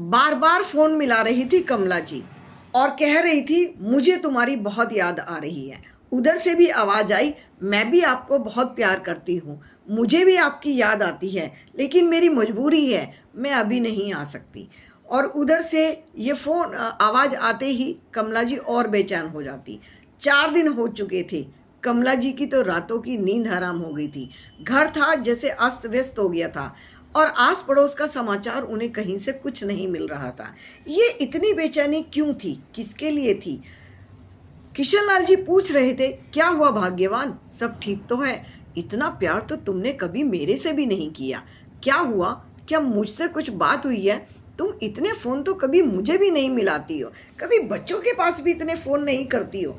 बार बार phone मिला रही थी कमला जी और कह रही थी मुझे तुम्हारी बहुत याद आ रही है। उधर से भी आवाज़ आई, मैं भी आपको बहुत प्यार करती हूँ, मुझे भी आपकी याद आती है, लेकिन मेरी मजबूरी है, मैं अभी नहीं आ सकती। और उधर से ये फ़ोन आवाज़ आते ही कमला जी और बेचैन हो जाती। 4 दिन हो चुके थे। कमला जी की तो रातों की नींद हराम हो गई थी। घर था जैसे अस्त व्यस्त हो गया था और आस पड़ोस का समाचार उन्हें कहीं से कुछ नहीं मिल रहा था। ये इतनी बेचैनी क्यों थी, किसके लिए थी? किशन लाल जी पूछ रहे थे, क्या हुआ भाग्यवान, सब ठीक तो है? इतना प्यार तो तुमने कभी मेरे से भी नहीं किया। क्या हुआ? क्या मुझसे कुछ बात हुई है? तुम इतने फ़ोन तो कभी मुझे भी नहीं मिलाती हो, कभी बच्चों के पास भी इतने फ़ोन नहीं करती हो।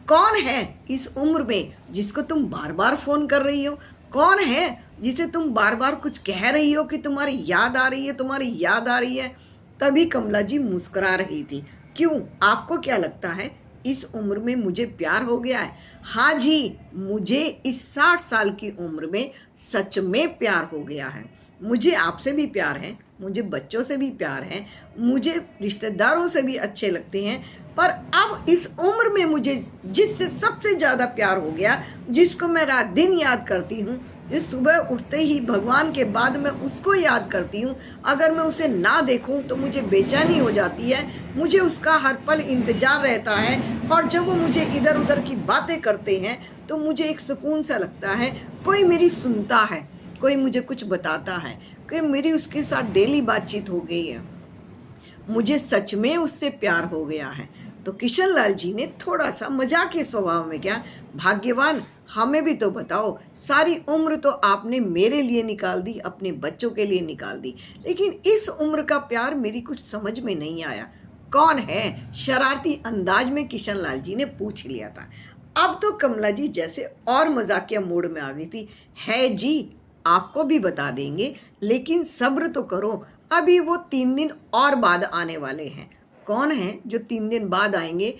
कौन है इस उम्र में जिसको तुम बार बार फ़ोन कर रही हो? कौन है जिसे तुम बार बार कुछ कह रही हो कि तुम्हारी याद आ रही है, तुम्हारी याद आ रही है? तभी कमला जी मुस्कुरा रही थी। क्यों, आपको क्या लगता है इस उम्र में मुझे प्यार हो गया है? हाँ जी, मुझे इस 60 साल की उम्र में सच में प्यार हो गया है। मुझे आपसे भी प्यार है, मुझे बच्चों से भी प्यार है, मुझे रिश्तेदारों से भी अच्छे लगते हैं, पर अब इस उम्र में मुझे जिससे सबसे ज़्यादा प्यार हो गया, जिसको मैं रात दिन याद करती हूँ, जिस सुबह उठते ही भगवान के बाद मैं उसको याद करती हूँ, अगर मैं उसे ना देखूँ तो मुझे बेचैनी हो जाती है, मुझे उसका हर पल इंतज़ार रहता है। और जब वो मुझे इधर उधर की बातें करते हैं तो मुझे एक सुकून सा लगता है, कोई मेरी सुनता है, कोई मुझे कुछ बताता है, कि मेरी उसके साथ डेली बातचीत हो गई है, मुझे सच में उससे प्यार हो गया है। तो किशन लाल जी ने थोड़ा सा मजाक के स्वभाव में क्या, भाग्यवान हमें भी तो बताओ, सारी उम्र तो आपने मेरे लिए निकाल दी, अपने बच्चों के लिए निकाल दी, लेकिन इस उम्र का प्यार मेरी कुछ समझ में नहीं आया। कौन है? शरारती अंदाज में किशन लाल जी ने पूछ लिया था। अब तो कमला जी जैसे और मजाकिया मूड में आ गई थी। है जी, आपको भी बता देंगे, लेकिन सब्र तो करो, अभी वो 3 दिन और बाद आने वाले हैं। कौन है जो 3 दिन बाद आएंगे?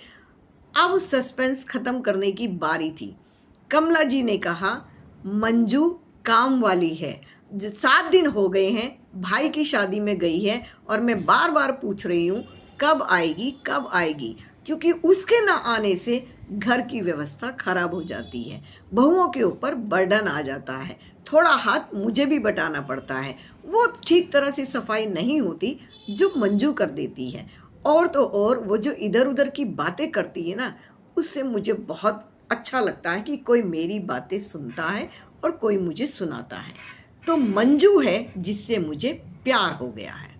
अब सस्पेंस खत्म करने की बारी थी। कमला जी ने कहा, मंजू काम वाली है, 7 दिन हो गए हैं, भाई की शादी में गई है और मैं बार बार पूछ रही हूँ कब आएगी, कब आएगी, क्योंकि उसके ना आने से घर की व्यवस्था खराब हो जाती है, बहुओं के ऊपर बर्डन आ जाता है, थोड़ा हाथ मुझे भी बटाना पड़ता है, वो ठीक तरह से सफाई नहीं होती जो मंजू कर देती है। और तो और वो जो इधर उधर की बातें करती है ना, उससे मुझे बहुत अच्छा लगता है कि कोई मेरी बातें सुनता है और कोई मुझे सुनाता है। तो मंजू है जिससे मुझे प्यार हो गया है।